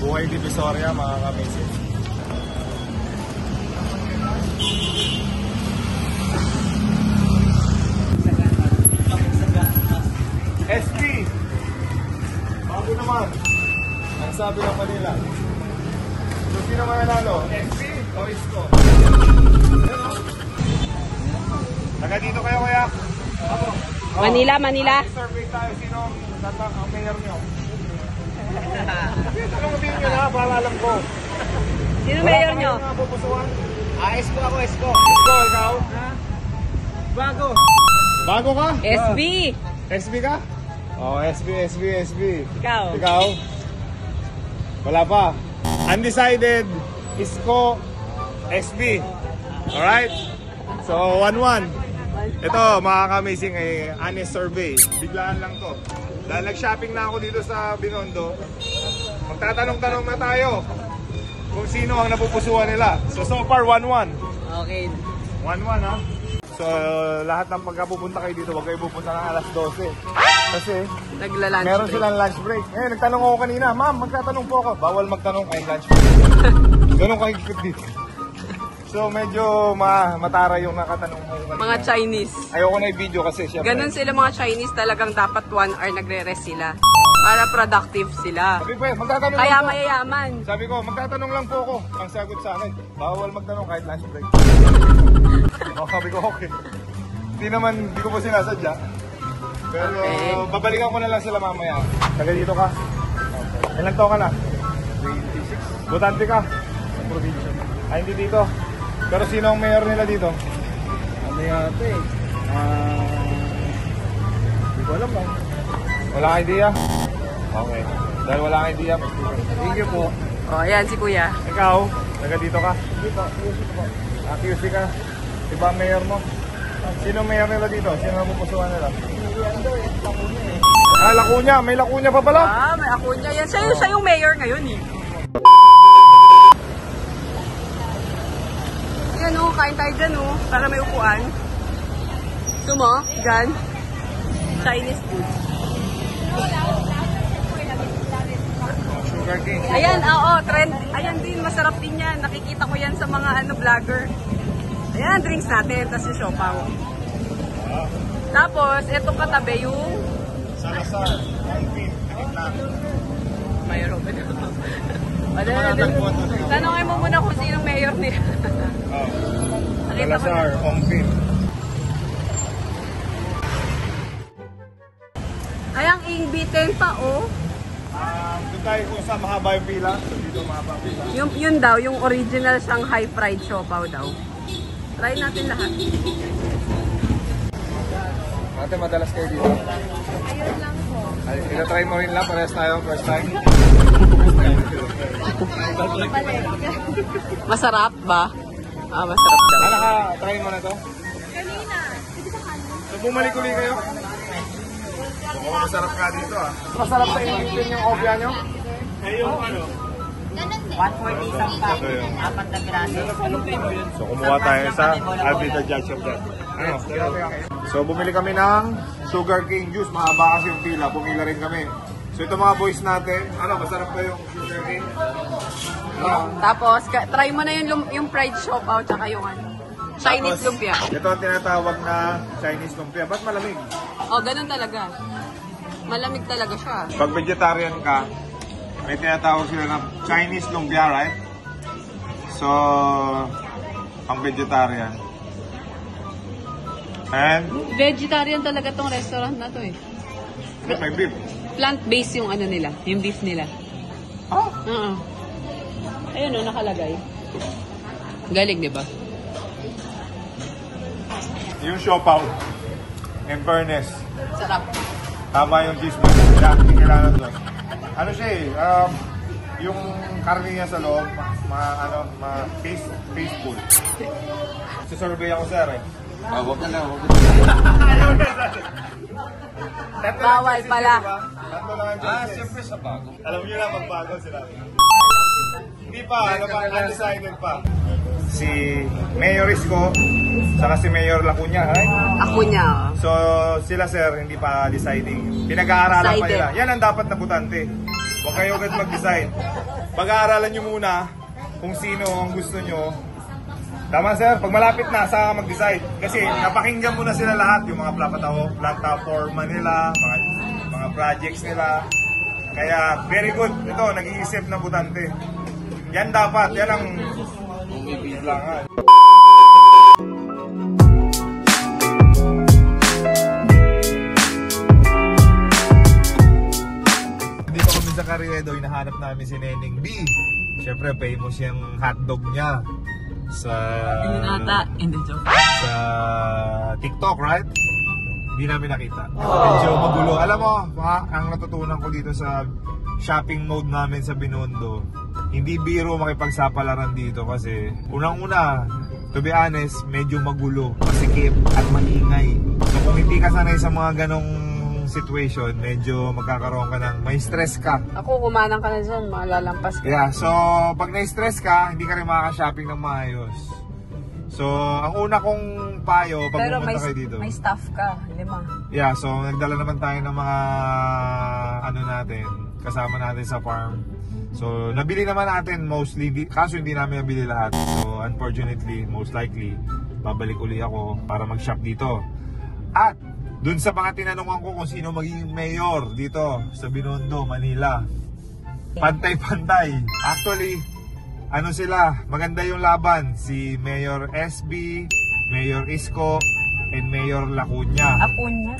Buhay Divisoria, mga kamisis. SP! Bago naman. Ang sabi ng Manila. So, sino mananalo? SP o Isko? Taga dito kayo kaya? Ako. Oh. Manila. Survey tayo. Sino ang mayor nyo? Anong opinion nyo na? Para alam ko. Sino mayor nyo? Wala ka pupusuan? Isko ako, Isko. Isko, ikaw? Bago. Bago ka? SB. SB ka? Oh, SB. Ikaw? Wala pa. Undecided, Isko, SB. Alright? So, 1-1. Ito, mga kamising, honest survey. Biglaan lang to. Dahil nag-shopping na ako dito sa Binondo, magtatanong-tanong na tayo kung sino ang napupusuan nila. So far, 1-1. Okay. 1-1, ha? So, lahat ng pagkapupunta kayo dito, huwag kayo pupunta ng alas 12. Kasi, Nagla-lunch meron break. silang lunch break. Nagtanong ako kanina, ma'am, magtatanong po ako. Bawal magtanong kahit lunch break. Ganun kahigpit dito. So, medyo matara yung nakatanong mo kanina. Mga Chinese. Ayoko na i-video kasi syempre. Ganun sila mga Chinese, talagang dapat 1 hour nagre-rest sila. Para productive sila. Sabi ko, magtatanong Kaya lang po. mayayaman. Sabi ko, magtatanong lang po ako. Ang sagot sa akin, bawal magtanong kahit lunch break. Sabi ko, okay. Hindi ko po sinasadya. Pero Okay. babalikan ko na lang sila mamaya. Taga dito ka? Okay. Ilang taon ka na? 26. Botante ka? Sa probinsya. Ay, hindi dito. Pero sino ang mayor nila dito? Ano yata eh? Hindi ko alam lang. Wala kang idea? Okay. Dahil wala kang idea, thank you po. O, ayan si Kuya. Ikaw, taga dito ka? Dito, QC po. QC ka? Diba ang mayor mo? Sino ang mayor nila dito? Sino ang pupusuan nila? Ah, Lacuna. May Lacuna pa pala? Ah, may ako niya. Yan, siya yung mayor ngayon eh. Ayan o, kain tayo dyan o. Para may upuan. Ito mo, dyan. Chinese food. Sugar cane. Ayan, oo, trend. Ayan din, masarap din yan. Nakikita ko yan sa mga vlogger. Ayan, drinks natin. Tapos yung siopaw. Tapos, etong katabi yung Salazar. Alvin. mayroon ba na? Tagpuan to. Tanongin mo muna kung sino mayor nila. Nakita ko Salazar. na. Ongpin. Ay, ang ingbitin pa, oh. Doon tayo kung saan mahaba yung pila. So dito mahaba yung pila. Yun daw, yung original Shanghai fried siopaw daw. Try natin lahat. Ate, madalas kayo dito. Ayun lang po. Ay, ina-try mo rin lang. Parehas tayo. First time. Masarap ba? Ah, masarap daw. Naka-try mo na to? Kanina. So bumalik ulit kayo? Oo, masarap nga dito ah. Masarap sa ingin yung obya nyo? Eh yung ano? 140 isang pack. Ito yun. 4 na piraso. So kumuha tayo sa I'll be the judge of that. Ano? So bumili kami ng sugar cane juice. Mahaba kasi yung pila. Pumila rin kami. So ito mga boys natin. Ano, masarap ba yung sugar cane? Tapos, try mo na yung fried siopaw tsaka yung Chinese Tapos, lumpia. Ito ang tinatawag na Chinese lumpia. Ba't malamig? Oh, ganun talaga. Malamig talaga siya. Pag vegetarian ka, may tinatawag sila na Chinese lumpia, right? So, pang vegetarian. And, Vegetarian talaga tong restaurant na to eh. may beef. Plant-based yung ano nila, yung beef nila. Oh? Ayun o, nakalagay. Galing, di ba? Yung siopaw. In fairness, Sarap. tama yung cheese mo. Yeah, hindi kailangan doon. Ano siya eh, yung karne niya sa loob, tasteful. Survey ako sir eh. Huwag na lang. Bawal pala. Tatlo lang ang choices. Siyempre sa bago. Alam niyo na, magbago sila. Hindi pa, undecided pa. Si Mayor Isko, saka si Mayor Lacuna, right? Ako niya. So, sila sir, hindi pa deciding. Pinag-aaralan pa Decided. nila. Yan ang dapat na butante. Huwag kayo agad mag-decide. Pag-aaralan nyo muna kung sino ang gusto nyo. Tama sir, pag malapit na, saka mag-decide. Kasi napakinggan mo na sila lahat, yung mga platforma nila, mga projects nila. Kaya very good, ito, nag-iisip na butante. Yan dapat, yan ang kailangan. Dito kami sa Carriedo, hinahanap namin si Neneng B. Siyempre, famous yung hotdog niya sa sa TikTok, right? Hindi namin nakita. Medyo magulo. Alam mo, ang natutunan ko dito sa shopping mode namin sa Binondo, hindi biro makipagsapalaran dito kasi unang-una, to be honest, medyo magulo, masikip at maingay. So kung hindi ka sanay sa mga ganong situation, medyo magkakaroon ka ng may stress ka. Ako, kumanang ka na dyan, malalampas ka. Yeah, so pag na-stress ka, hindi ka rin makaka-shopping ng maayos. So, ang una kong payo pag pero pumunta kayo dito. may staff ka, 5. Yeah, so nagdala naman tayo ng mga ano natin, kasama natin sa farm. So, nabili naman natin mostly, kaso hindi namin nabili lahat. So, unfortunately, most likely, babalik uli ako para mag-shop dito. At dun sa mga tinanungan ko kung sino magiging mayor dito sa Binondo, Manila. Pantay-pantay. Actually, ano sila, maganda yung laban. Si Mayor SB, Mayor Isko, and Mayor Lacuna. Acuña.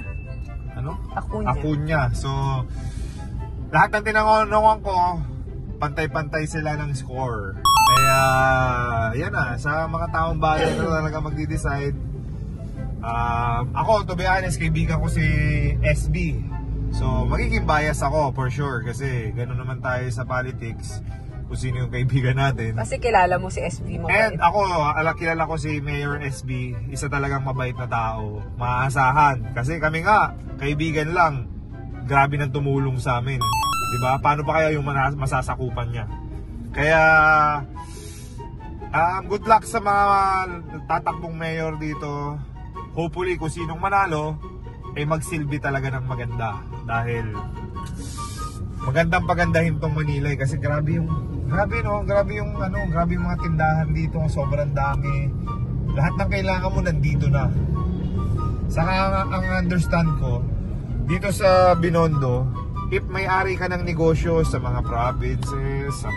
Ano? Acuña. Acuña. So, lahat ng tinanungan ko, pantay-pantay sila ng score. Kaya, yan na, sa mga taong bayan na talaga magdi-decide. Ako, to be honest, kaibigan ko si SB. So, magiging bias ako for sure kasi gano'n naman tayo sa politics kung sino yung kaibigan natin. Kasi kilala mo si SB mo. And ako, kilala ko si Mayor SB, isa talagang mabait na tao, maaasahan. Kasi kami nga, kaibigan lang, grabe nang tumulong sa amin. Diba? Paano pa kaya yung masasakupan niya? Kaya, good luck sa mga tatakbong mayor dito. Hopefully, kung sinong manalo, ay magsilbi talaga ng maganda. Dahil, magandang pagandahin tong Manila kasi grabe yung mga tindahan dito, sobrang dami. Lahat ng kailangan mo nandito na. Saka ang understand ko, dito sa Binondo, if may-ari ka ng negosyo sa mga provinces, sa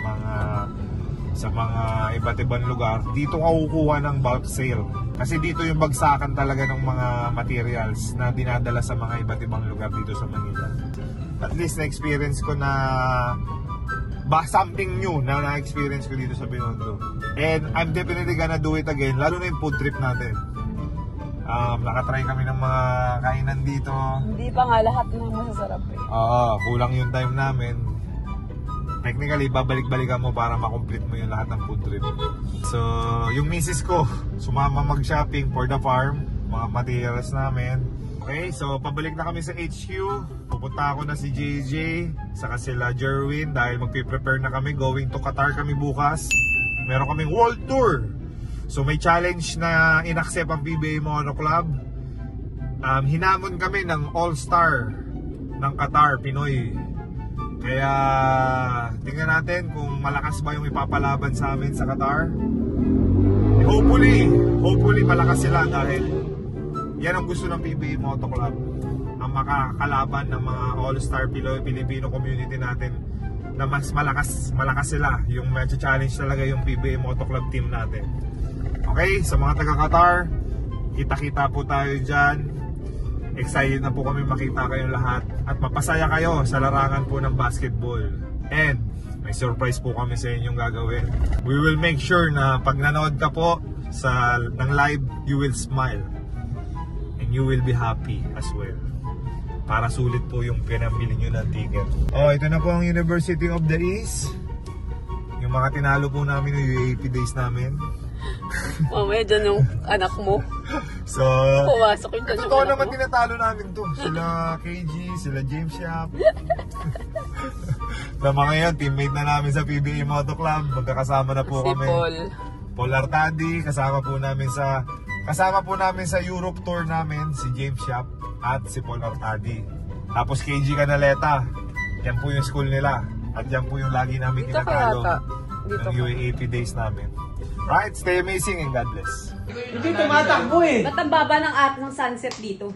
mga iba't ibang lugar, dito ka kukuha ng bulk sale. Kasi dito yung bagsakan talaga ng mga materials na dinadala sa mga iba't ibang lugar dito sa Manila. At least na-experience ko na something new na na-experience ko dito sa Binondo. And I'm definitely gonna do it again, lalo na yung food trip natin. Nakatry kami ng mga kainan dito. Hindi pa nga lahat ng masasarap eh. Kulang yung time namin. Technically, babalik-balikan mo para makomplete mo yung lahat ng food trip. So, yung misis ko, sumama mag-shopping for the farm, mga materials namin. Okay, so pabalik na kami sa HQ. Pupunta ako na si JJ, saka sila Jerwin dahil magpiprepare na kami. Going to Qatar kami bukas. Meron kaming world tour. So, may challenge na inaccept ang PBA Mono Club. Hinamon kami ng all-star ng Qatar, Pinoy. Kaya tingnan natin kung malakas ba yung ipapalaban sa amin sa Qatar. Hopefully malakas sila dahil yan ang gusto ng PBA Moto Club. Ang makakalaban ng mga all-star Filipino community natin na mas malakas sila. Yung matcha-challenge talaga yung PBA Moto Club team natin. Okay, sa mga taga-Qatar, kita-kita po tayo dyan. Excited na po kami makita kayong lahat at mapasaya kayo sa larangan po ng basketball. And may surprise po kami sa inyong gagawin. We will make sure na pag nanood ka po ng live, you will smile and you will be happy as well. Para sulit po yung pinamili nyo ng ticket. Ito na po ang University of the East. Yung mga tinalo po namin yung UAP days namin. Mamaya dyan yung anak mo. So, pumasok yung dyan yung totoo anak naman mo. tinatalo namin to. Sila KG, sila James Yap. Sa mga yan, teammate na namin sa PBA Moto Club. Magkakasama na po Si kami. Paul Artadi, kasama po namin sa Europe tour namin, si James Yap at si Paul Artadi. Tapos KG Canaleta. Yan po yung school nila. At yan po yung lagi namin Dito tinatalo kaya ata. Dito ng ka. UAAP days namin. Right, stay amazing and God bless. Ba't ang baba ng sunset dito?